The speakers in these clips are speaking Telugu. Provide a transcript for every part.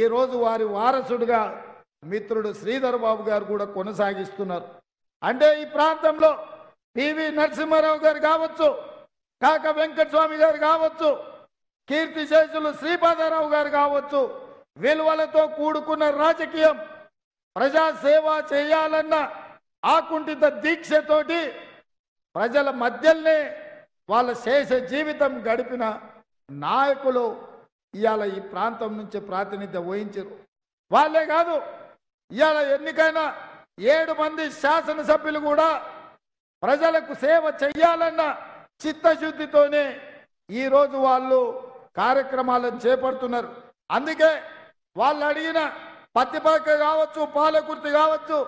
ఈ రోజు వారి వారసుడిగా మిత్రుడు శ్రీధర్ బాబు గారు కూడా కొనసాగిస్తున్నారు. అంటే ఈ ప్రాంతంలో పివి నరసింహారావు గారు కావచ్చు, కాక వెంకటస్వామి గారు కావచ్చు, కీర్తిశేషులు శ్రీపాదరావు గారు కావచ్చు, విలువలతో కూడుకున్న రాజకీయం, ప్రజాసేవ చేయాలన్న ఆకుంఠిత దీక్షతోటి ప్రజల మధ్యలోనే వాళ్ళ శేష జీవితం గడిపిన నాయకులు ఇవాళ ఈ ప్రాంతం నుంచి ప్రాతినిధ్యం వహించారు. వాళ్ళే కాదు, ఇవాళ ఎన్నికైన 7 మంది శాసనసభ్యులు కూడా ప్రజలకు సేవ చెయ్యాలన్న చిత్తశుద్ధితోనే ఈరోజు వాళ్ళు కార్యక్రమాలను చేపడుతున్నారు. అందుకే వాళ్ళు అడిగిన పత్తిపాక కావచ్చు, పాలకుర్తి కావచ్చు,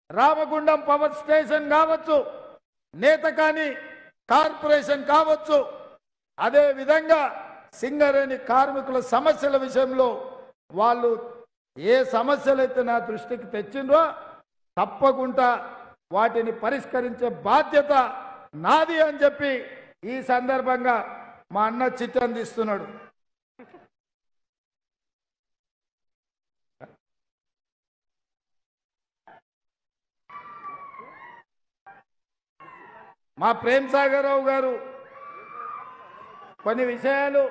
రామగుండం పవర్ స్టేషన్ కావచ్చు, నేతకాని కార్పొరేషన్ కావచ్చు, అదే విధంగా సింగరేణి కార్మికుల సమస్యల విషయంలో వాళ్ళు ఏ సమస్యలైతే నా దృష్టికి తెచ్చిండ్రో తప్పకుండా వాటిని పరిష్కరించే బాధ్యత నాది అని చెప్పి ఈ సందర్భంగా మా అన్న చిట్టందిస్తున్నాడు. మా ప్రేమ్ సాగర్ రావు గారు కొన్ని విషయాలు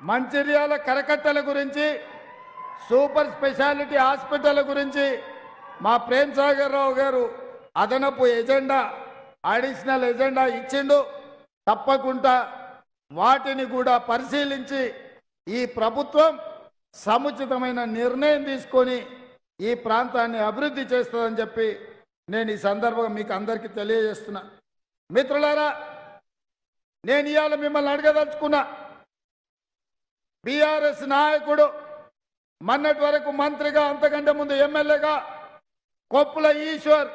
మంచిర్యాల కరకట్టల గురించి, సూపర్ స్పెషాలిటీ హాస్పిటల్ గురించి మా ప్రేమ్ సాగర్ రావు గారు అదనపు ఎజెండా, అడిషనల్ ఎజెండా ఇచ్చిండు. తప్పకుండా వాటిని కూడా పరిశీలించి ఈ ప్రభుత్వం సముచితమైన నిర్ణయం తీసుకొని ఈ ప్రాంతాన్ని అభివృద్ధి చేస్తుందని చెప్పి నేను ఈ సందర్భంగా మీకు అందరికీ తెలియజేస్తున్నా. మిత్రులారా, నేను ఇవాళ మిమ్మల్ని అడగదలుచుకున్నా, బీఆర్ఎస్ నాయకుడు మొన్నటి వరకు మంత్రిగా, అంతకంటే ముందు ఎమ్మెల్యేగా కొప్పుల ఈశ్వర్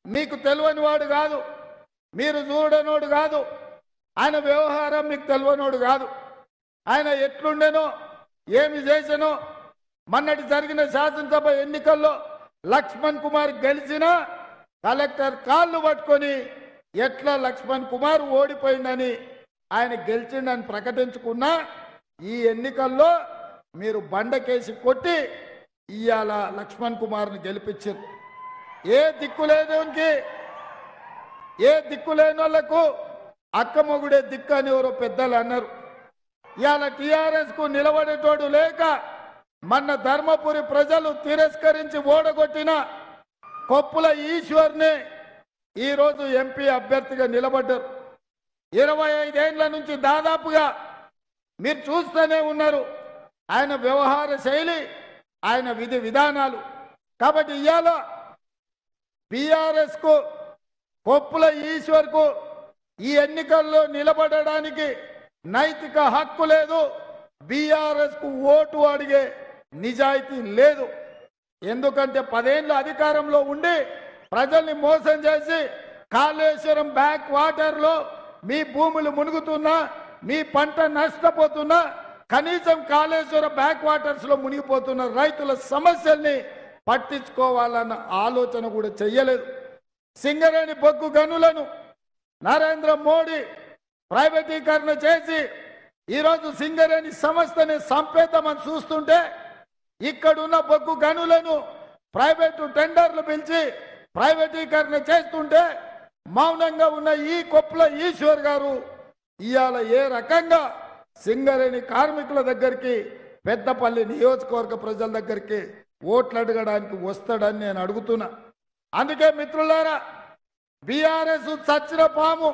మీకు తెలియని వాడు కాదు, మీరు చూడనోడు కాదు, ఆయన వ్యవహారం మీకు తెలియనోడు కాదు. ఆయన ఎట్లుండేనో, ఏమి చేసానో, మొన్నటి జరిగిన శాసనసభ ఎన్నికల్లో లక్ష్మణ్ కుమార్ గెలిచినా కలెక్టర్ కాళ్ళు పట్టుకొని ఎట్లా లక్ష్మణ్ కుమార్ ఓడిపోయిందని ఆయన గెలిచిండని ప్రకటించుకున్నా ఈ ఎన్నికల్లో మీరు బండకేసి కొట్టి ఇవాళ లక్ష్మణ్ కుమార్ని గెలిపించారు. ఏ దిక్కులేని వాళ్ళకు అక్కమొగుడే దిక్కు అని ఎవరో పెద్దలు అన్నారు. ఇవాళ టీఆర్ఎస్ కు నిలబడేటోడు లేక మొన్న ధర్మపురి ప్రజలు తిరస్కరించి ఓడగొట్టిన కొప్పుల ఈశ్వర్ని ఈరోజు ఎంపీ అభ్యర్థిగా నిలబడ్డారు. 25 ఏళ్ల నుంచి దాదాపుగా మీరు చూస్తూనే ఉన్నారు ఆయన వ్యవహార శైలి, ఆయన విధి విధానాలు. కాబట్టి ఇవాళ బీఆర్ఎస్ కు, కొప్పుల ఈశ్వర్ కు ఈ ఎన్నికల్లో నిలబడడానికి నైతిక హక్కు లేదు. బీఆర్ఎస్ కు ఓటు అడిగే నిజాయితీ లేదు. ఎందుకంటే 10 ఏళ్ల అధికారంలో ఉండి ప్రజల్ని మోసం చేసి కాళేశ్వరం బ్యాక్ వాటర్ లో మీ భూములు మునుగుతున్నా, మీ పంట నష్టపోతున్నా, కనీసం కాళేశ్వరం బ్యాక్ వాటర్స్ లో మునిగిపోతున్న రైతుల సమస్యల్ని పట్టించుకోవాలన్న ఆలోచన కూడా చెయ్యలేదు. సింగరేణి బొగ్గు గనులను నరేంద్ర మోడీ ప్రైవేటీకరణ చేసి ఈరోజు సింగరేణి సంస్థని సంపేతమని చూస్తుంటే, ఇక్కడున్న బొగ్గు గనులను ప్రైవేటు టెండర్లు పిలిచి ప్రైవేటీకరణ చేస్తుంటే మౌనంగా ఉన్న ఈ కొప్పుల ఈశ్వర్ గారు ఇవాళ ఏ రకంగా సింగరేణి కార్మికుల దగ్గరికి, పెద్దపల్లి నియోజకవర్గ ప్రజల దగ్గరికి ఓట్లు అడగడానికి వస్తాడని నేను అడుగుతున్నా. అందుకే మిత్రులారా, బీఆర్ఎస్ చచ్చిన పాము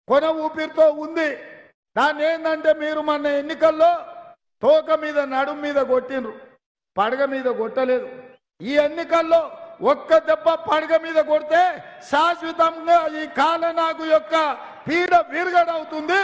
కొన ఊపిరితో ఉంది. దాన్ని ఏంటంటే మీరు మన ఎన్నికల్లో తోక మీద, నడుము మీద కొట్టిండ్రు, పడగ మీద కొట్టలేదు. ఈ ఎన్నికల్లో ఒక్క దెబ్బ పడగ మీద కొడితే శాశ్వతంగా ఈ కాలనాగు యొక్క పీడ విరగడవుతుంది.